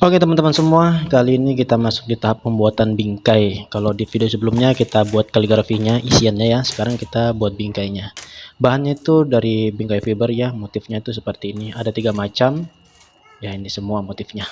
Oke teman-teman semua, kali ini kita masuk di tahap pembuatan bingkai. Kalau di video sebelumnya kita buat kaligrafinya, isiannya ya. Sekarang kita buat bingkainya. Bahannya itu dari bingkai fiber ya, motifnya itu seperti ini. Ada 3 macam. Ya ini semua motifnya.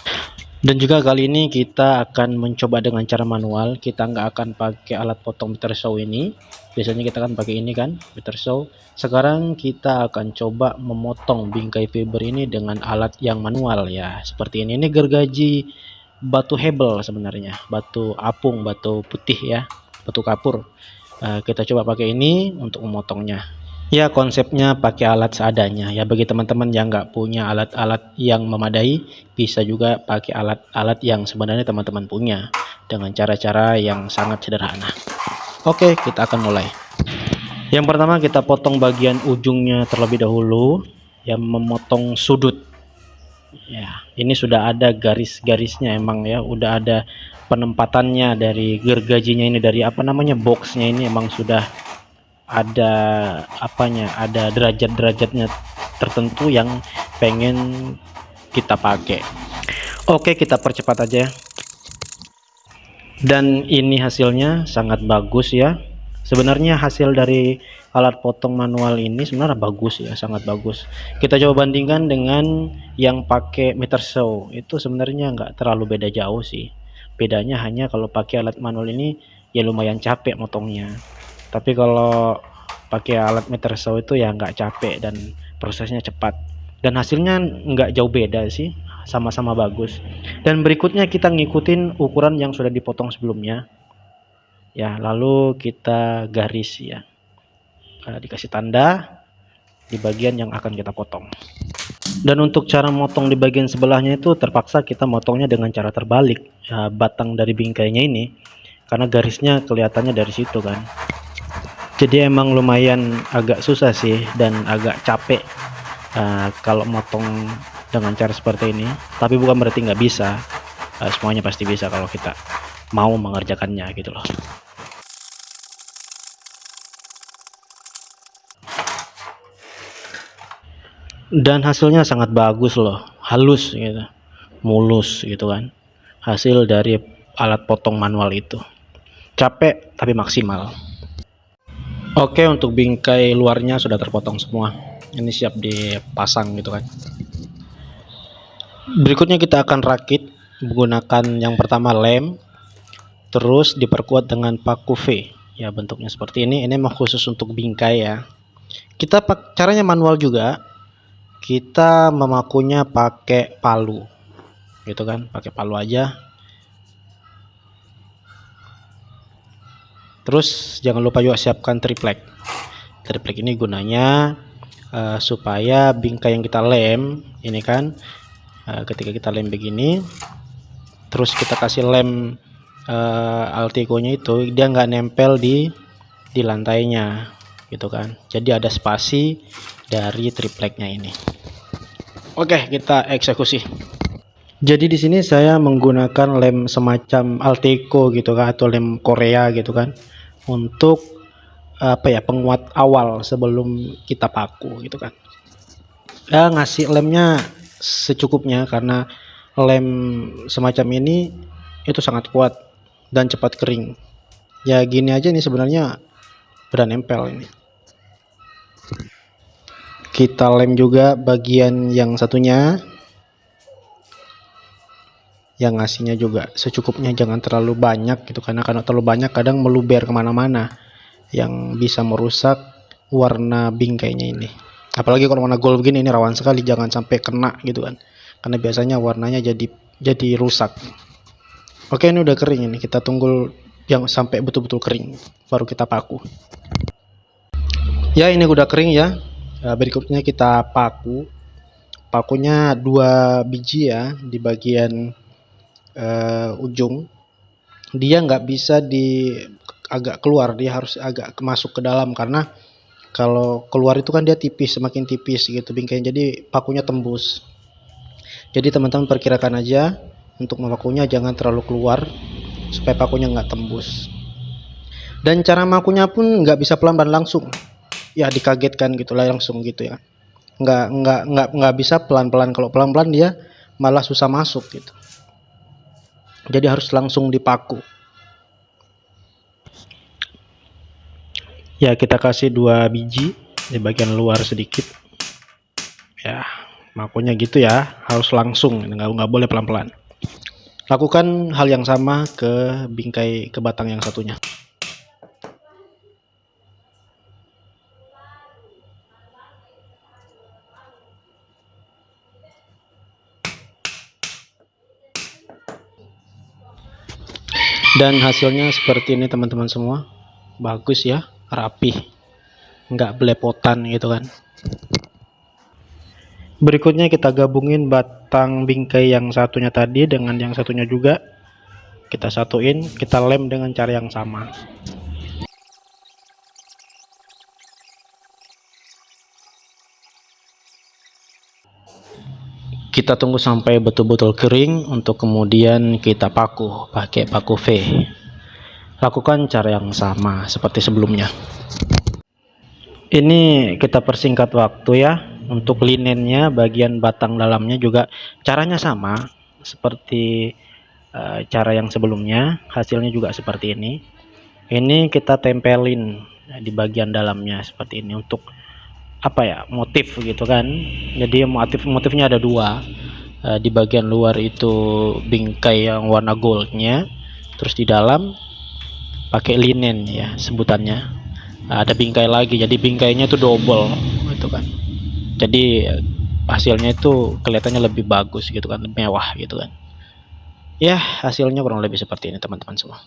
Dan juga kali ini kita akan mencoba dengan cara manual. Kita nggak akan pakai alat potong meter saw ini. Biasanya kita kan pakai ini kan, meter saw. Sekarang kita akan coba memotong bingkai fiber ini dengan alat yang manual ya. Seperti ini. Ini gergaji batu hebel sebenarnya, batu apung, batu putih ya, batu kapur. Kita coba pakai ini untuk memotongnya. Ya konsepnya pakai alat seadanya ya, bagi teman-teman yang nggak punya alat-alat yang memadai bisa juga pakai alat-alat yang sebenarnya teman-teman punya dengan cara-cara yang sangat sederhana. Oke, kita akan mulai. Yang pertama kita potong bagian ujungnya terlebih dahulu, yang memotong sudut ya. Ini sudah ada garis-garisnya emang ya, udah ada penempatannya dari gergajinya ini, dari apa namanya, boxnya ini emang sudah ada apanya, ada derajat-derajatnya tertentu yang pengen kita pakai. Oke, kita percepat aja. Dan ini hasilnya sangat bagus ya. Sebenarnya hasil dari alat potong manual ini sebenarnya bagus ya, sangat bagus. Kita coba bandingkan dengan yang pakai meter saw, itu sebenarnya nggak terlalu beda jauh sih. Bedanya hanya kalau pakai alat manual ini ya lumayan capek motongnya, tapi kalau pakai alat meter saw itu ya nggak capek dan prosesnya cepat, dan hasilnya nggak jauh beda sih, sama-sama bagus. Dan berikutnya kita ngikutin ukuran yang sudah dipotong sebelumnya ya, lalu kita garis ya, dikasih tanda di bagian yang akan kita potong. Dan untuk cara motong di bagian sebelahnya itu terpaksa kita motongnya dengan cara terbalik ya, batang dari bingkainya ini, karena garisnya kelihatannya dari situ kan. Jadi emang lumayan agak susah sih dan agak capek kalau motong dengan cara seperti ini. Tapi bukan berarti nggak bisa, semuanya pasti bisa kalau kita mau mengerjakannya gitu loh. Dan hasilnya sangat bagus loh, halus gitu, mulus gitu kan, hasil dari alat potong manual itu. Capek tapi maksimal. Oke, untuk bingkai luarnya sudah terpotong semua, ini siap dipasang gitu kan. Berikutnya kita akan rakit menggunakan yang pertama lem, terus diperkuat dengan paku V ya, bentuknya seperti ini mah khusus untuk bingkai ya. Kita caranya manual juga, kita memakunya pakai palu gitu kan, pakai palu aja. Terus jangan lupa juga siapkan triplek. Triplek ini gunanya supaya bingkai yang kita lem ini kan, ketika kita lem begini terus kita kasih lem Alteco-nya itu, dia nggak nempel di lantainya gitu kan, jadi ada spasi dari tripleknya ini. Oke, kita eksekusi. Jadi di sini saya menggunakan lem semacam Alteco gitu kan, atau lem Korea gitu kan, untuk apa ya, penguat awal sebelum kita paku gitu kan. Ya ngasih lemnya secukupnya, karena lem semacam ini itu sangat kuat dan cepat kering. Ya gini aja nih sebenarnya udah nempel ini. Kita lem juga bagian yang satunya, yang ngasihnya juga secukupnya, jangan terlalu banyak gitu, karena terlalu banyak kadang meluber kemana-mana yang bisa merusak warna bingkainya ini. Apalagi kalau warna gold begini, ini rawan sekali, jangan sampai kena gitu kan, karena biasanya warnanya jadi rusak. Oke, ini udah kering, ini kita tunggu yang sampai betul-betul kering baru kita paku. Ya ini udah kering ya. Berikutnya kita paku. Pakunya 2 biji ya di bagian ujung. Dia nggak bisa agak keluar, dia harus agak masuk ke dalam, karena kalau keluar itu kan dia tipis, semakin tipis gitu bingkainya, jadi pakunya tembus. Jadi teman-teman perkirakan aja untuk memakunya, jangan terlalu keluar supaya pakunya nggak tembus. Dan cara makunya pun nggak bisa pelan-pelan langsung ya, dikagetkan gitu lah langsung gitu ya, nggak bisa pelan-pelan. Kalau pelan-pelan dia malah susah masuk gitu. jadi harus langsung dipaku. Ya, kita kasih 2 biji di bagian luar sedikit. Ya, makunya gitu ya, harus langsung, nggak boleh pelan-pelan. Lakukan hal yang sama ke bingkai ke batang yang satunya. Dan hasilnya seperti ini teman-teman semua. Bagus ya, rapih, nggak belepotan gitu kan. Berikutnya kita gabungin batang bingkai yang satunya tadi dengan yang satunya juga. Kita satuin, kita lem dengan cara yang sama. Kita tunggu sampai betul-betul kering untuk kemudian kita paku pakai paku V. Lakukan cara yang sama seperti sebelumnya. Ini kita persingkat waktu ya. Untuk linennya, bagian batang dalamnya juga caranya sama seperti cara yang sebelumnya. Hasilnya juga seperti ini. Ini kita tempelin di bagian dalamnya seperti ini untuk apa ya, motif gitu kan. Jadi motifnya ada 2. Di bagian luar itu bingkai yang warna goldnya, terus di dalam pakai linen ya sebutannya. Ada bingkai lagi, jadi bingkainya itu double gitu kan. Jadi hasilnya itu kelihatannya lebih bagus gitu kan, mewah gitu kan. Ya, hasilnya kurang lebih seperti ini teman-teman semua.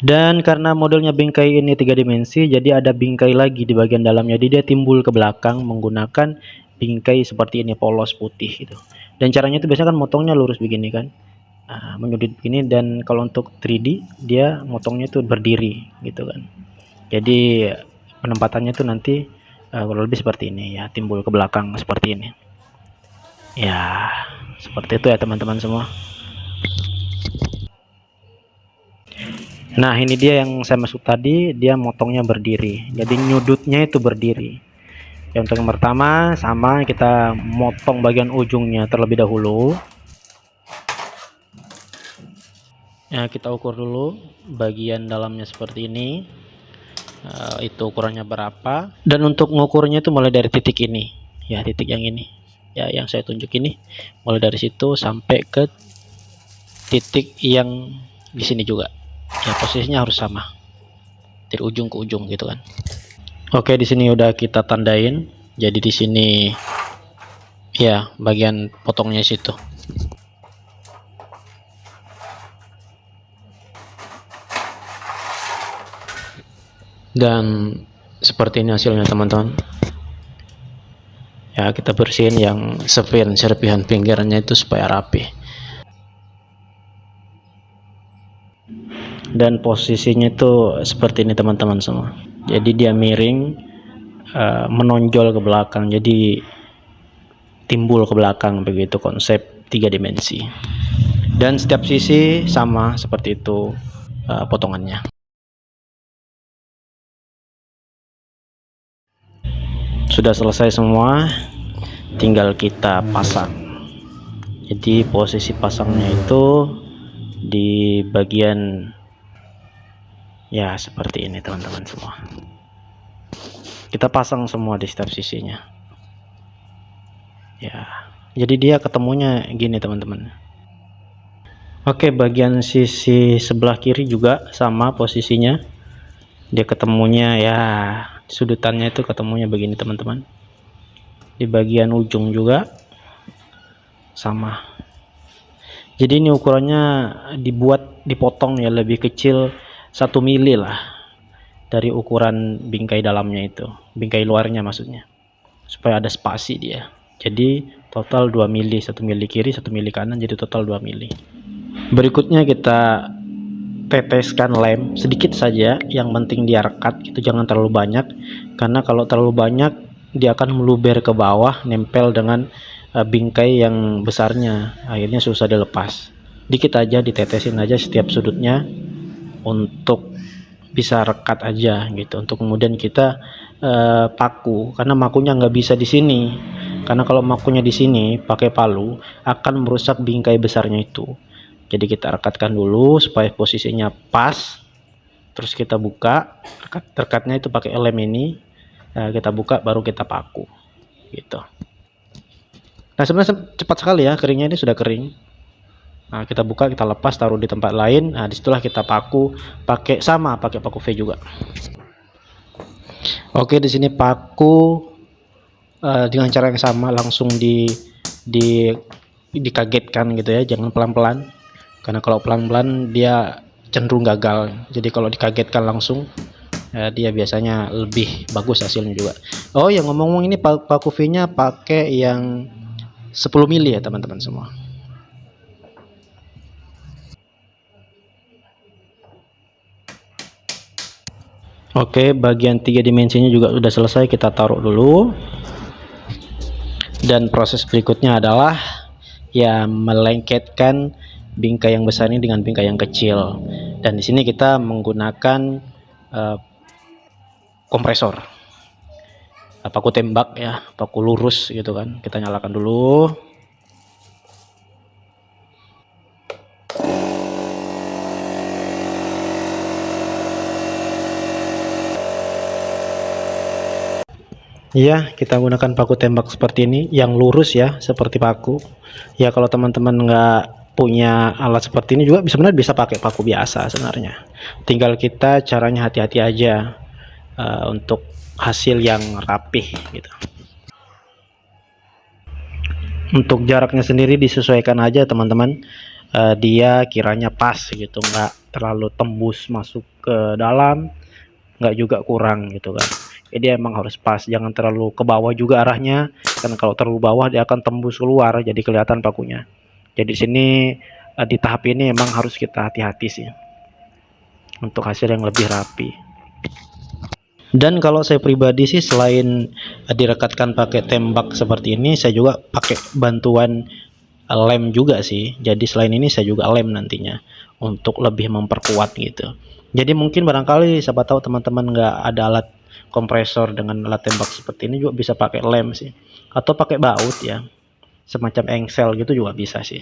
Dan karena modelnya bingkai ini 3 dimensi, jadi ada bingkai lagi di bagian dalamnya. Jadi dia timbul ke belakang menggunakan bingkai seperti ini, polos putih gitu. Dan caranya itu biasanya kan motongnya lurus begini kan. Menyudut begini, dan kalau untuk 3D dia motongnya itu berdiri gitu kan. Jadi penempatannya itu nanti kurang lebih seperti ini ya, timbul ke belakang seperti ini. Ya, seperti itu ya teman-teman semua. Nah, ini dia yang saya maksud tadi, dia motongnya berdiri. Jadi nyudutnya itu berdiri. Ya, untuk yang pertama sama, kita motong bagian ujungnya terlebih dahulu. Ya, kita ukur dulu bagian dalamnya seperti ini. Itu ukurannya berapa. Dan untuk mengukurnya itu mulai dari titik ini. Ya, titik yang ini. Ya, yang saya tunjuk ini. Mulai dari situ sampai ke titik yang di sini juga. Ya, posisinya harus sama dari ujung ke ujung gitu kan. Oke, di sini udah kita tandain. Jadi di sini ya bagian potongnya situ. Dan seperti ini hasilnya teman-teman. Ya, kita bersihin yang serpihan pinggirnya itu supaya rapi. Dan posisinya itu seperti ini teman-teman semua. Jadi dia miring, menonjol ke belakang, jadi timbul ke belakang, begitu konsep 3 dimensi. Dan setiap sisi sama seperti itu potongannya. Sudah selesai semua, tinggal kita pasang. Jadi posisi pasangnya itu di bagian ya seperti ini teman-teman semua. Kita pasang semua di setiap sisinya. Ya, jadi dia ketemunya gini teman-teman. Oke, bagian sisi sebelah kiri juga sama posisinya. Dia ketemunya ya, sudutannya itu ketemunya begini teman-teman. Di bagian ujung juga sama. Jadi ini ukurannya dipotong ya, lebih kecil 1 mili lah dari ukuran bingkai dalamnya itu, bingkai luarnya maksudnya, supaya ada spasi dia. Jadi total 2 mili, 1 mili kiri, 1 mili kanan, jadi total 2 mili. Berikutnya kita teteskan lem sedikit saja, yang penting dia rekat, itu jangan terlalu banyak, karena kalau terlalu banyak dia akan meluber ke bawah, nempel dengan bingkai yang besarnya, akhirnya susah dilepas. Dikit aja, ditetesin aja setiap sudutnya untuk bisa rekat aja gitu, untuk kemudian kita paku, karena makunya nggak bisa di sini, Karena kalau pakunya di sini pakai palu akan merusak bingkai besarnya itu. Jadi kita rekatkan dulu supaya posisinya pas. Terus kita buka, rekatnya itu pakai lem ini. Nah, kita buka baru kita paku gitu. Nah, sebenarnya cepat sekali ya, keringnya ini sudah kering. Nah, kita buka, kita lepas, taruh di tempat lain. Nah, disitulah kita paku pakai paku V juga. Oke, di sini paku dengan cara yang sama langsung di dikagetkan gitu ya, jangan pelan-pelan. Karena kalau pelan-pelan dia cenderung gagal. Jadi kalau dikagetkan langsung dia biasanya lebih bagus hasilnya juga. Oh ya, ngomong-ngomong, ini paku V-nya pakai yang 10 mili ya teman-teman semua. Oke, bagian 3 dimensinya juga sudah selesai, kita taruh dulu. Dan proses berikutnya adalah ya melengketkan bingkai yang besar ini dengan bingkai yang kecil. Dan di sini kita menggunakan uh, kompresor, paku tembak ya, paku lurus gitu kan. Kita nyalakan dulu. Iya, kita gunakan paku tembak seperti ini, yang lurus ya, seperti paku. Ya, kalau teman-teman nggak punya alat seperti ini juga sebenarnya bisa pakai paku biasa sebenarnya. Tinggal kita caranya hati-hati aja untuk hasil yang rapih gitu. Untuk jaraknya sendiri disesuaikan aja teman-teman. Dia kiranya pas gitu, nggak terlalu tembus masuk ke dalam, nggak juga kurang gitu kan. Jadi emang harus pas, jangan terlalu ke bawah juga arahnya, karena kalau terlalu bawah dia akan tembus keluar jadi kelihatan pakunya. Jadi sini di tahap ini emang harus kita hati-hati sih untuk hasil yang lebih rapi. Dan kalau saya pribadi sih selain direkatkan pakai tembak seperti ini, saya juga pakai bantuan lem juga sih. Jadi selain ini saya juga lem nantinya untuk lebih memperkuat gitu. Jadi mungkin barangkali siapa tahu teman-teman nggak ada alat kompresor dengan alat tembak seperti ini, juga bisa pakai lem sih, atau pakai baut ya, semacam engsel gitu juga bisa sih.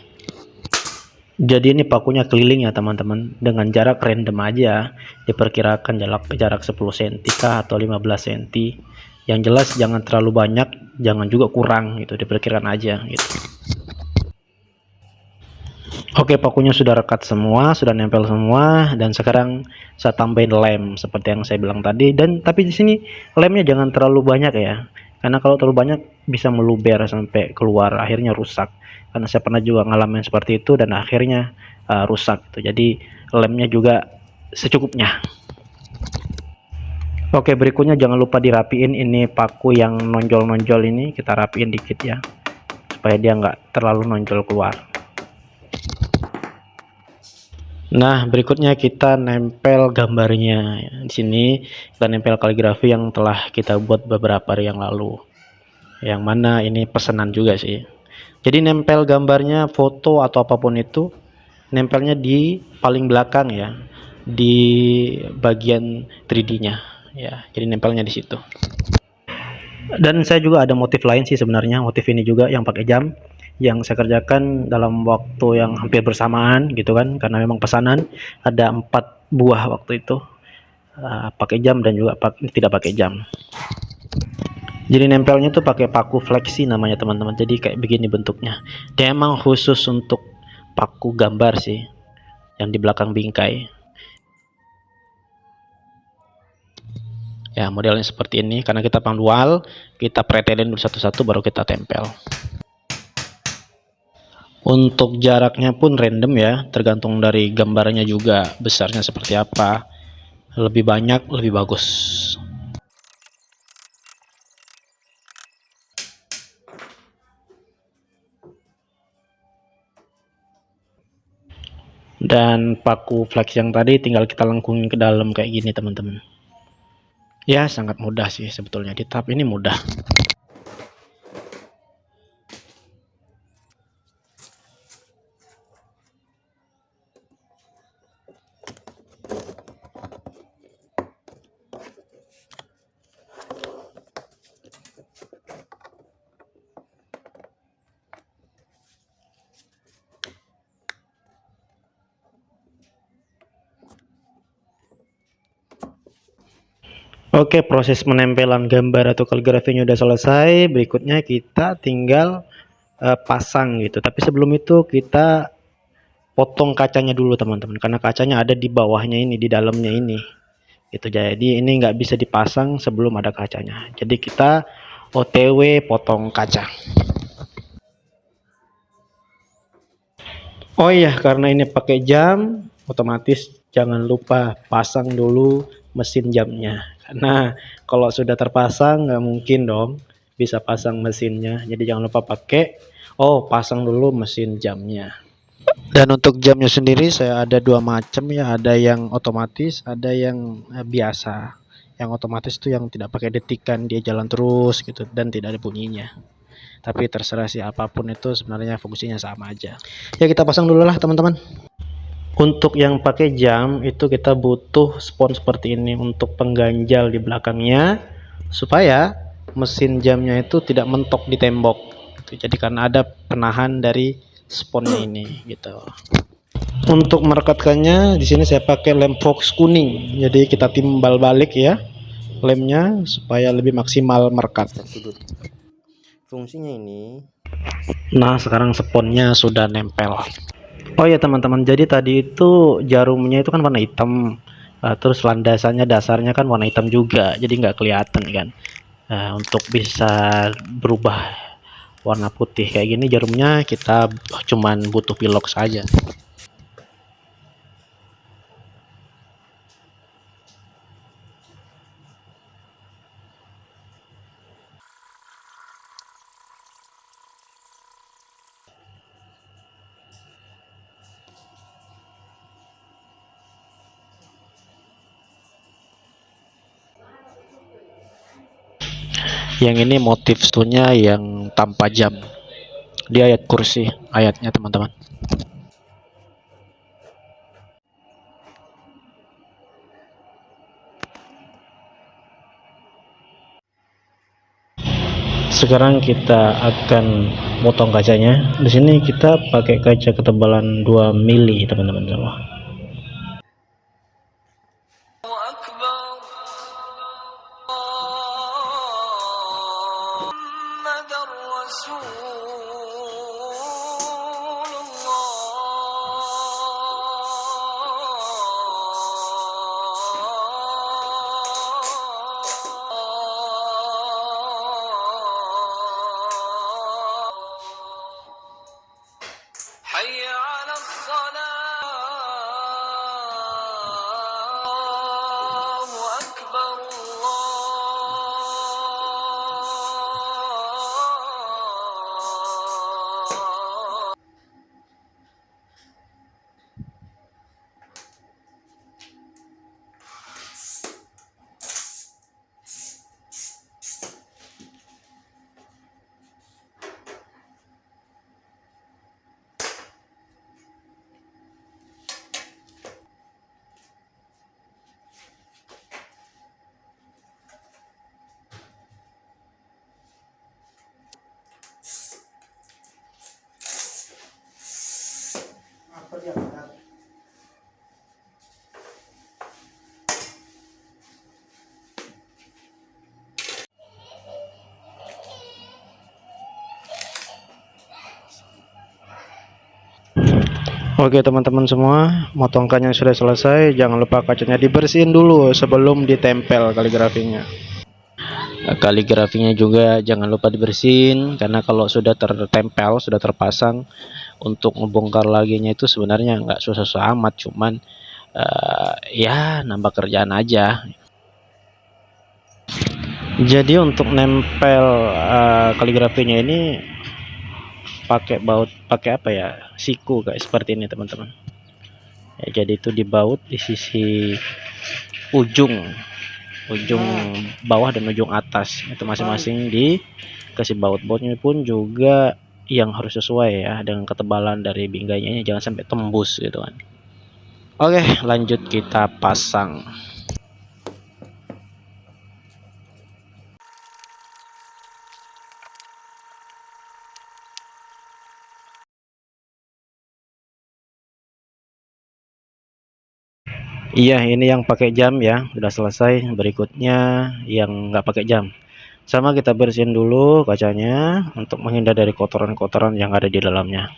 Jadi ini pakunya keliling ya teman-teman, dengan jarak random aja, diperkirakan jarak 10 cm kah atau 15 cm. Yang jelas jangan terlalu banyak, jangan juga kurang gitu, diperkirakan aja gitu. Oke, pakunya sudah rekat semua, sudah nempel semua, dan sekarang saya tambahin lem seperti yang saya bilang tadi. Dan tapi di sini lemnya jangan terlalu banyak ya, karena kalau terlalu banyak bisa meluber sampai keluar, akhirnya rusak. Karena saya pernah juga ngalamin seperti itu dan akhirnya rusak. Jadi lemnya juga secukupnya. Oke, berikutnya jangan lupa dirapiin ini paku yang nonjol-nonjol ini, kita rapiin dikit ya, supaya dia nggak terlalu nonjol keluar. Nah, berikutnya kita nempel gambarnya. Di sini kita nempel kaligrafi yang telah kita buat beberapa hari yang lalu. Yang mana ini pesanan juga sih. Jadi nempel gambarnya, foto atau apapun itu, nempelnya di paling belakang ya, di bagian 3D-nya ya. Jadi nempelnya di situ. Dan saya juga ada motif lain sih sebenarnya, motif ini juga yang pakai jam, yang saya kerjakan dalam waktu yang hampir bersamaan gitu kan, karena memang pesanan ada 4 buah waktu itu, pakai jam dan juga tidak pakai jam. Jadi nempelnya tuh pakai paku fleksi namanya teman-teman, jadi kayak begini bentuknya. Dia emang khusus untuk paku gambar sih, yang di belakang bingkai ya, modelnya seperti ini. Karena kita manual, kita pretelin dulu satu-satu baru kita tempel. Untuk jaraknya pun random ya, tergantung dari gambarnya juga besarnya seperti apa. Lebih banyak lebih bagus. Dan paku flex yang tadi tinggal kita lengkungin ke dalam kayak gini teman-teman. Ya sangat mudah sih sebetulnya, di tahap ini mudah. Oke, proses penempelan gambar atau kaligrafinya udah selesai. Berikutnya kita tinggal pasang gitu. Tapi sebelum itu kita potong kacanya dulu teman-teman, karena kacanya ada di bawahnya ini, di dalamnya ini. Itu jadi ini nggak bisa dipasang sebelum ada kacanya. Jadi kita OTW potong kaca. Oh iya, karena ini pakai jam, otomatis jangan lupa pasang dulu mesin jamnya. Karena kalau sudah terpasang nggak mungkin dong bisa pasang mesinnya. Jadi jangan lupa pasang dulu mesin jamnya. Dan untuk jamnya sendiri saya ada dua macam ya, ada yang otomatis, ada yang biasa. Yang otomatis itu yang tidak pakai detikan, dia jalan terus gitu dan tidak ada bunyinya. Tapi terserah sih, apapun itu sebenarnya fungsinya sama aja. Ya kita pasang dulu lah teman-teman. Untuk yang pakai jam itu kita butuh spons seperti ini untuk pengganjal di belakangnya supaya mesin jamnya itu tidak mentok di tembok. Jadi karena ada penahan dari sponnya ini gitu. Untuk merekatkannya di sini saya pakai lem fox kuning. Jadi kita timbal balik ya lemnya supaya lebih maksimal merekat. Fungsinya ini. Nah, sekarang sponnya sudah nempel. Oh ya teman-teman, jadi tadi itu jarumnya itu kan warna hitam. Terus landasannya dasarnya kan warna hitam juga, jadi nggak kelihatan kan. Untuk bisa berubah warna putih kayak gini jarumnya kita cuman butuh pilok saja. Yang ini motif stunya yang tanpa jam. Dia ayat kursi ayatnya teman-teman. Sekarang kita akan potong kacanya. Di sini kita pakai kaca ketebalan 2 mili teman-teman semua. Oke teman-teman semua, motongkannya sudah selesai. Jangan lupa kacanya dibersihin dulu sebelum ditempel kaligrafinya. Kaligrafinya juga jangan lupa dibersihin, karena kalau sudah tertempel, sudah terpasang, untuk ngebongkar laginya itu sebenarnya nggak susah-susah amat, cuman ya nambah kerjaan aja. Jadi untuk nempel kaligrafinya ini pakai apa ya, siku kayak seperti ini teman-teman ya. Jadi itu dibaut di sisi ujung ujung bawah dan ujung atas itu masing-masing, dikasih bautnya pun juga yang harus sesuai ya dengan ketebalan dari binggainya, jangan sampai tembus gitu kan. Oke, lanjut kita pasang. Iya, ini yang pakai jam ya, sudah selesai. Berikutnya yang nggak pakai jam. Sama kita bersihin dulu kacanya untuk menghindar dari kotoran-kotoran yang ada di dalamnya.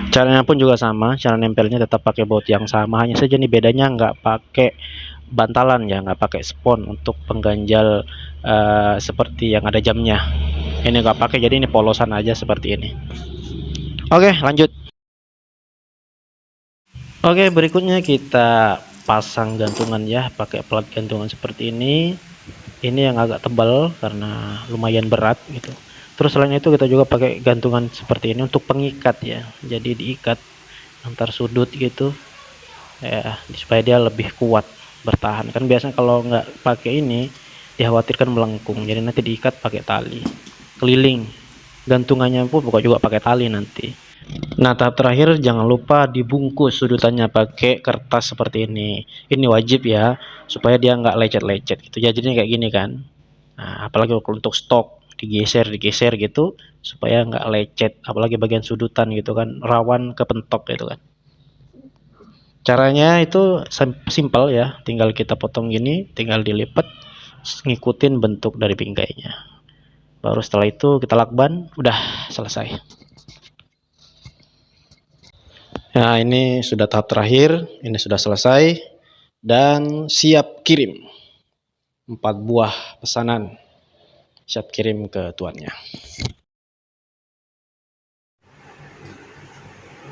Caranya pun juga sama, cara nempelnya tetap pakai baut yang sama, hanya saja nih bedanya nggak pakai bantalan ya, nggak pakai spon untuk pengganjal seperti yang ada jamnya. Ini nggak pakai, jadi ini polosan aja seperti ini. Oke, lanjut. Oke, berikutnya kita pasang gantungan ya, pakai plat gantungan seperti ini. Ini yang agak tebal karena lumayan berat gitu. Terus selain itu kita juga pakai gantungan seperti ini untuk pengikat ya. Jadi diikat antar sudut gitu ya, supaya dia lebih kuat bertahan. Kan biasanya kalau nggak pakai ini dikhawatirkan melengkung. Jadi nanti diikat pakai tali keliling. Gantungannya pun bukan juga pakai tali nanti. Nah, tahap terakhir jangan lupa dibungkus sudutannya pakai kertas seperti ini. Ini wajib ya, supaya dia nggak lecet-lecet gitu. Ya, jadinya kayak gini kan. Nah, apalagi untuk stok digeser gitu supaya nggak lecet. Apalagi bagian sudutan gitu kan, rawan kepentok gitu kan. Caranya itu simpel ya, tinggal kita potong gini, tinggal dilipat, ngikutin bentuk dari bingkainya. Baru setelah itu kita lakban, udah selesai. Nah, ini sudah tahap terakhir, ini sudah selesai dan siap kirim. 4 buah pesanan siap kirim ke tuannya.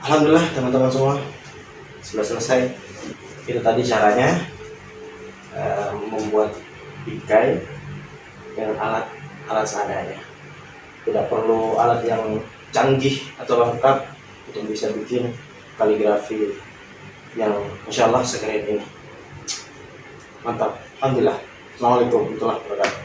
Alhamdulillah teman-teman semua sudah selesai. Itu tadi caranya membuat bingkai dengan alat seadanya. Tidak perlu alat yang canggih atau lengkap untuk bisa bikin kaligrafi yang insya Allah sekeren ini. Mantap. Alhamdulillah. Assalamualaikum warahmatullahi wabarakatuh.